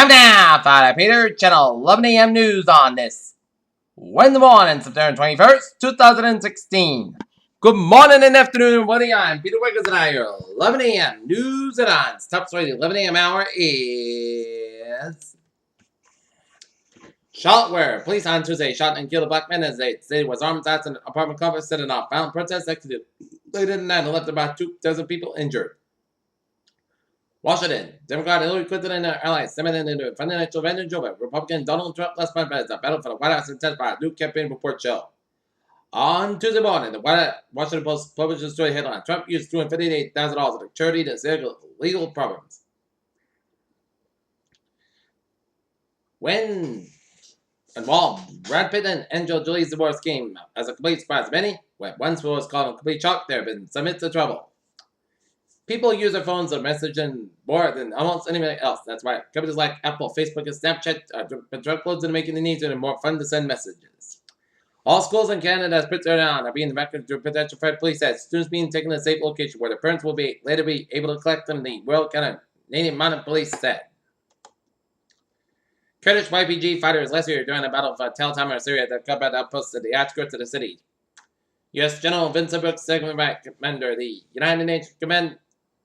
Time now for the Peter Channel 11 a.m. news on this Wednesday morning, September 21st, 2016. Good morning and afternoon, everybody. I'm Peter Wiggins and I your 11 a.m. news and odds. Top story the 11 a.m. hour is shot where police on Tuesday shot and killed a black man as they say was armed attacks in an apartment complex setting off violent protests executed later than that and left about 2 dozen people injured. Washington, Democrat Hillary Clinton and her allies cemented into financial advantage over Republican Donald Trump last month as the battle for the White House intensified. New campaign report show. On Tuesday morning, the Washington Post published a story headline: Trump used $258,000 of charity to settle legal problems. When involved, Brad Pitt and Angela Jolie's divorce came as a complete surprise to many. What once was called a complete shock, there have been some hints of trouble. People use their phones for messaging more than almost anything else. That's why companies like Apple, Facebook, and Snapchat are drug clothes and making it easier and more fun to send messages. All schools in Canada, as put down, are being evacuated to potential threat. Police said students being taken to a safe location where their parents will be later be able to collect them. The Royal Canadian Mounted Police said. Kurdish YPG fighters last year during the Battle of Tel Tamar, Syria, that combat outposts at the outskirts of the city. U.S. General Vincent Brooks, second commander, the United Nations Command.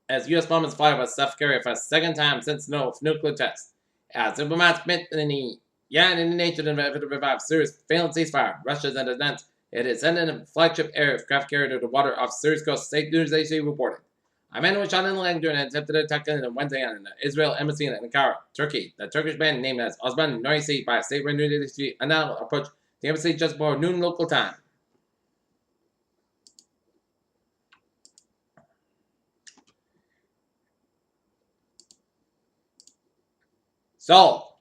As U.S. bombers fly over South Korea for a second time since no nuclear test. As diplomats met in the United Nations to revive Syria's failed ceasefire, Russia's announced it is sending a flagship aircraft carrier to the water off Syria's coast. State news agency reported. A man was shot in the leg during an attempted attack on Wednesday on the Israel embassy in Ankara, Turkey. The Turkish man named as Osman Noisi by a state news agency announced approached the embassy just before noon local time. South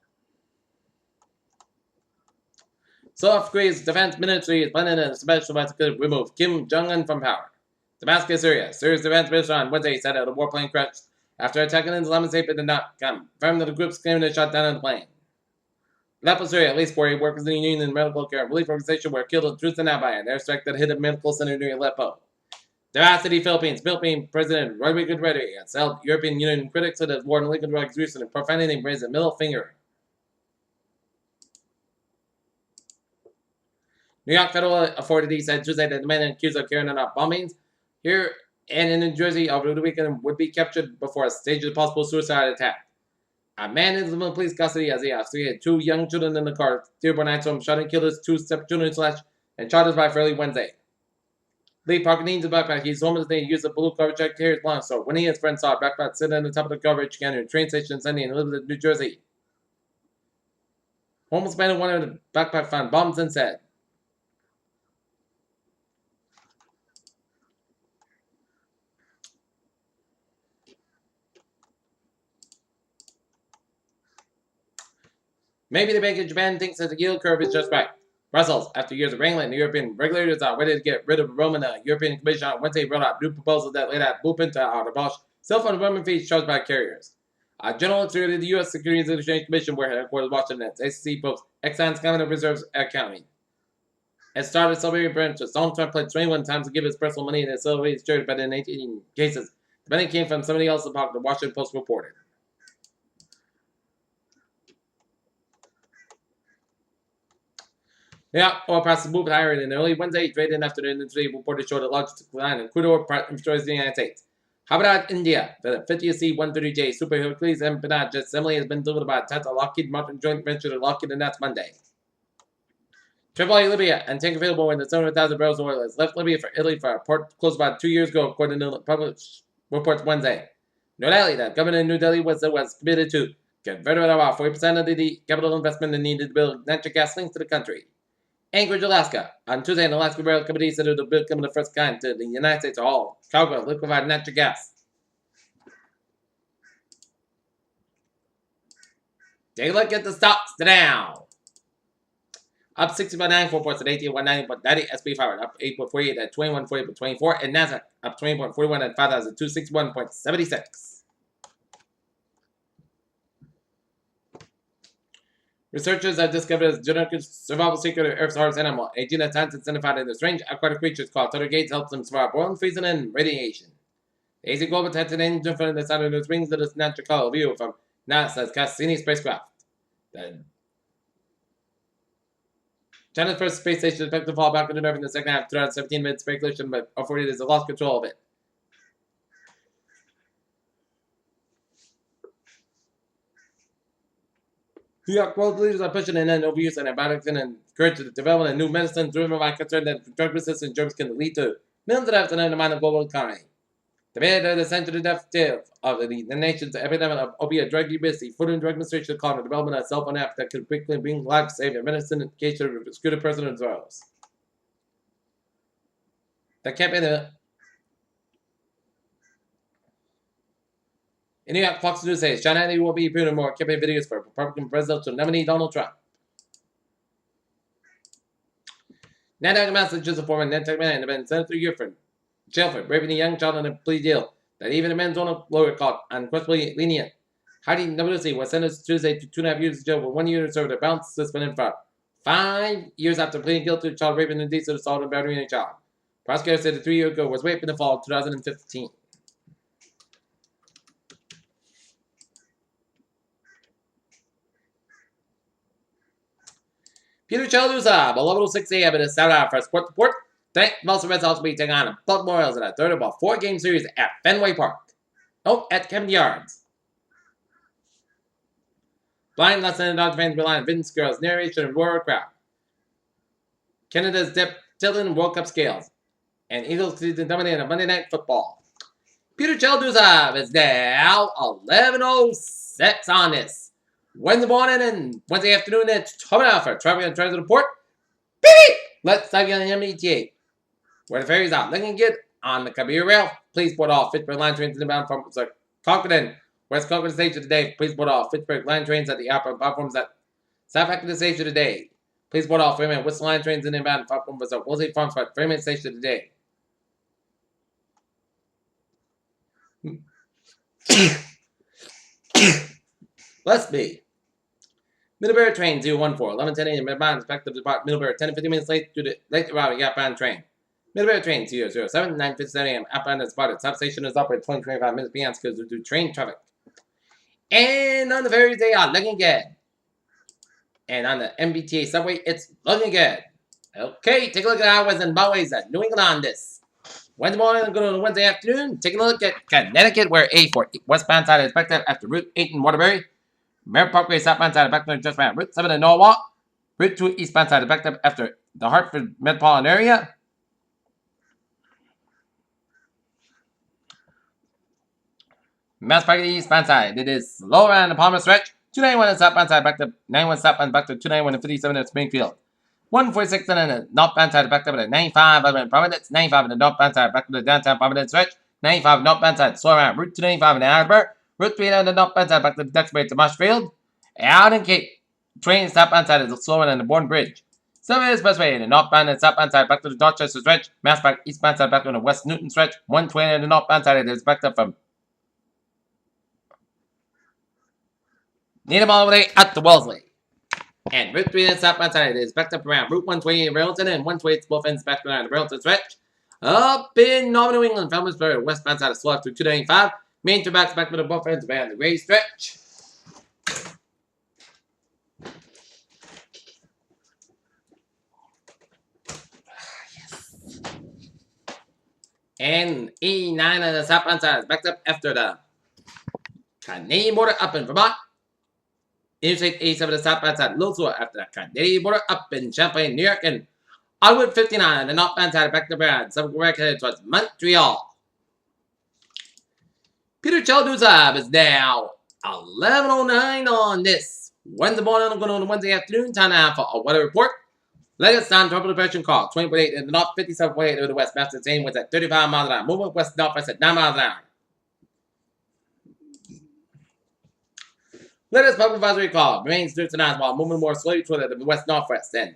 Korea's defense ministry is planning a special plan to remove Kim Jong-un from power. Damascus, Syria. Syria's defense minister on Wednesday said that a warplane crashed after attacking an Islamic State but did not confirm that the groups claimed they shot down the plane. Aleppo, Syria. At least 40 workers in the Union Medical Care and Relief Organization were killed in Tucson by an airstrike that hit a medical center near Aleppo. Davao City, Philippines. Philippine President Rodrigo Duterte has held European Union critics of the war on illegal drugs use and profanity raised a middle finger. New York federal authorities said Tuesday that the man accused of carrying out bombings here and in New Jersey over the weekend would be captured before a stage of possible suicide attack. A man is in police custody as he had 2 young children in the car. Dearborn Heights home shot and killed his 2 stepchildren and shot his wife early Wednesday. Lee Parker needs a backpack. He's homeless. They used a blue garbage check carries long. So when he and his friends saw a backpack sitting on the top of the garbage can in a train station Sunday in Elizabeth, New Jersey. Homeless man who wanted the backpack found bombs and said. Maybe the bank in Japan thinks that the yield curve is just right. Brussels, after years of wrangling, the European regulators are ready to get rid of Rome, and the European Commission on Wednesday rolled out new proposals that laid out blueprint to abolish cell-phone roaming fees charged by carriers. A general secretary of the U.S. Securities and Exchange Commission, where headquarters Washington, ACC folks, Exxon's Common Reserves Accounting. It started celebrating branches. Donald Trump pledged 21 times to give his personal money in his celebrated charity, but in 18 cases, the money came from somebody else's pocket, the Washington Post reported. Yeah, oil prices moved higher in early Wednesday, traded after the industry reported showed a large decline in crude oil inventories in the United States. How about India? The 50th C-130J Super Hercules empennage assembly has been delivered by a Tata Lockheed Martin joint venture to Lockheed announced Monday. Tripoli, Libya, and tank available in the 700,000 barrels of oil has left Libya for Italy for a port closed about 2 years ago, according to published reports Wednesday. New Delhi, the government of New Delhi was committed to convert about 40% of the capital investment needed to build natural gas links to the country. Anchorage, Alaska. On Tuesday, an Alaska Rail Committee said it would become the first kind to the United States to haul cargo of liquefied natural gas. Take a look at the stocks now. Up 60.94 points at 18,190.90. SP 500 up 8.48 at 21.40.24. And NASDAQ up 20.41 at 5,261.76. Researchers have discovered a genetic survival secret of Earth's hardest animal, a gene that's identified in the strange aquatic creatures called turtle gates helps them survive boiling, freezing, and radiation. The AC Global tested an engine from the side of its wings that is natural color view from NASA's Cassini spacecraft. The China's first space station is expected to fall back into orbit in the second half of 2017 amid speculation, but authorities have lost control of it. New York world leaders are pushing an end to overuse and antibiotics and encourage the development of new medicines driven by concern that drug-resistant germs can lead to millions of deaths and undermine the global economy. The data at the center of the death tales of the nation's epidemic of opiate drug use, the Food and Drug Administration called the development of a cell phone app that could quickly bring life-saving medicine in case of a screwed person as well. The campaign in New York, Fox News says China will be appearing more campaign videos for Republican presidential nominee Donald Trump. Nantucket, Massachusetts former Nantucket man has been sentenced to 3 years for jail for raping a young child on a plea deal that even the man's own lawyer called unquestionably lenient. Heidi W.C. was sentenced Tuesday to 2.5 years in jail with 1 year to serve a balance suspended for 5 years after pleading guilty to child rape and indecent assault and battery on a child. Prosecutors said the 3 year ago was raped in the fall of 2015. Peter Chaldusa, below 6 a.m. in the South Africa Sport Report. Tonight, Melson Reds also be taking on the Baltimore Orioles in a third of a 4-game series at Fenway Park. Oh, at Kempton Yards. Blind lesson and Dodger fans rely on Vince Girl's narration and roar crowd. Canada's Tilden World Cup scales. And Eagles season dominating on Monday Night Football. Peter Chaldusa is now 11:06 on this Wednesday morning and Wednesday afternoon. It's coming out for traffic and transit report. Beep! Let's dive on the MBTA. Where the ferries are looking good on the Kabir Rail. Please board all Fitchburg line trains inbound from Concord West Concord Station today. Please board all Fitchburg line trains at the outbound platforms at South Acton Station today. Please board all Freeman Whistle line trains and inbound platforms at Wolsey Farms at Freeman Station today. Let's be. Middlebury train 014, 11:10 a.m. Midbound, expected to depart Middlebury 10 to 15 minutes late due to late arrival outbound train. Middlebury train 007, 9:57 a.m. Outbound is spotted. Substation is operated 20-25 minutes beyond because due to train traffic. And on the ferries, they are looking good. And on the MBTA subway, it's looking good. Okay, take a look at highways and byways at New England on this Wednesday morning, going to Wednesday afternoon. Taking a look at Connecticut, where A4 westbound side is expected after Route 8 in Waterbury. Merritt Parkway southbound side of Beckman just around Route 7 in Norwalk. Route 2 eastbound side of Beckman after the Hartford metropolitan area. Mass Parkway eastbound side. It is slow around the Palmer stretch. 291 on southbound side back to 91 southbound back to 291 and 57 at Springfield. 146 on the northbound side back to 95 up in Providence. 95 on the northbound side back to the downtown Providence stretch. 95 northbound side slow around Route 295 in Attleboro. Route 3 on the northbound side back to the Duxbury to Marshfield. Out in Cape. Train southbound side is slower than the Bourne Bridge. 7 Expressway in the northbound and southbound side back to the Dorchester stretch. Mass Park eastbound side back to the West Newton stretch. 120 on the northbound side is backed up from Needham all the way up to Wellesley. And Route 3 on the southbound side is backed up around Route 128 in Railton and 128 both ends back around the Railton stretch. Up in Northern New England, Falmouth, westbound side is slow through 295. Main to back to the both ends around the Gray stretch. And E9 on the southbound side is backed up after the Canadian border up in Vermont. Interstate 87 on the southbound side, Louisville after the Canadian border up in Champlain, New York. And Ottawa 59 on the northbound side back to Brad. Some correct headed towards Montreal. Peter Chaldusa is now 11:09 on this Wednesday morning. I'm going on Wednesday afternoon. Time now for a weather report. Latest down tropical depression call 20.8 in the north, 57.8 over the west. Master same was at 35 miles an hour. Movement west northwest at 9 miles an hour. Latest public advisory call remains due tonight while moving more slowly toward the west northwest. And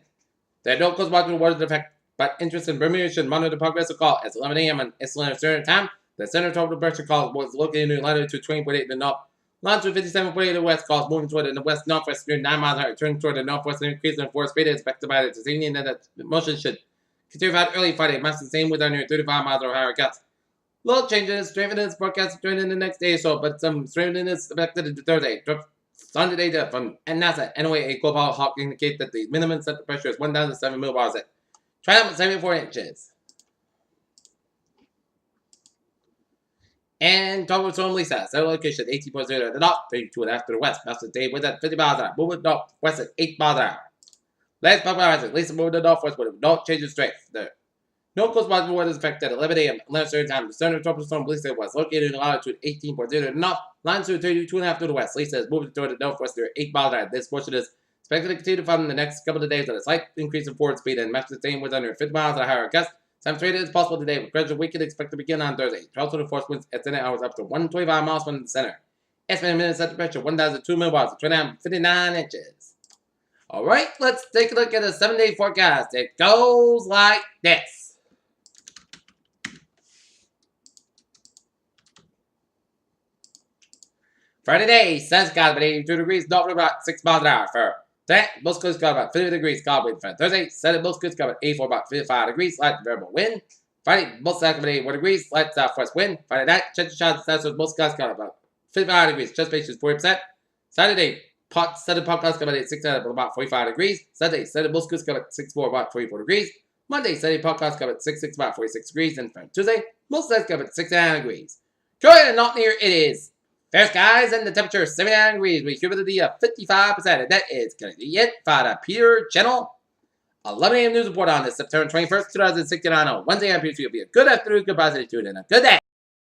there are no coast watching waters effect, but interest in Bermuda should monitor the progress of call at 11 a.m. on Iceland Standard Time. The center tropical depression call was located in latitude 20.8 in the north. Longitude 57.8 in the west, calls moving toward the west northwest near 9 miles an hour, turning toward the northwest and increasing in force. Speed is expected by this evening, and that motion should continue out early Friday. Master same with near 35 miles an hour gusts. Little changes, strengthening forecast during the next day or so, but some strengthening is expected into Thursday. Sunday data from NASA NOAA Global Hawk indicate that the minimum center pressure is 1,007 millibars at 74 inches. And Total Storm Lisa, settle location 18.0 at the north, 32.5 to the west. Master day with at 50 miles an hour. Moving northwest at 8 miles an hour. Last 5 hours, Lisa moving to northwest with no change of strength. The no coast watch weather is affected at 11 a.m. Atlantic Standard Time. The center of Tropical Storm Lisa was located in latitude 18.0 to the north, longitude 32.5 to the west. Lisa is moving toward the northwest near 8 miles an hour. This portion is expected to continue to fall in the next couple of days at a slight increase in forward speed and match the same with under 50 miles an hour. Gust time traded is possible today, with gradual weekend expected to begin on Thursday. Charleston force winds estimated hours up to 125 miles from the center. Estimated minimum center pressure 1,002 millibars, 59 inches. All right, let's take a look at a 7-day forecast. It goes like this. Friday day, sun's got about 82 degrees, north about 6 miles an hour. For that, most coast got about 50 degrees, calm wind. For Thursday, Sunday, most coast got about 84, about 55 degrees, light variable wind. Friday, most south about 81 degrees, light southwest wind. Friday night, chance of showers southwest, most coast got about 55 degrees, chance space is 40%. Saturday, Sunday, podcast got about 6 about 45 degrees. Sunday, most coast got about 64, about 44 degrees. Monday, Sunday, podcast got about 66, about 46 degrees. And for Tuesday, most south got about 69 degrees. Troy and not near it is. Fair skies and the temperature 79 degrees with humidity of 55%. And that is going to be it for the Peter Channel 11 a.m. news report on this September 21st, 2016 on Wednesday. I appreciate you. Be a good afternoon, good positive, and a good day.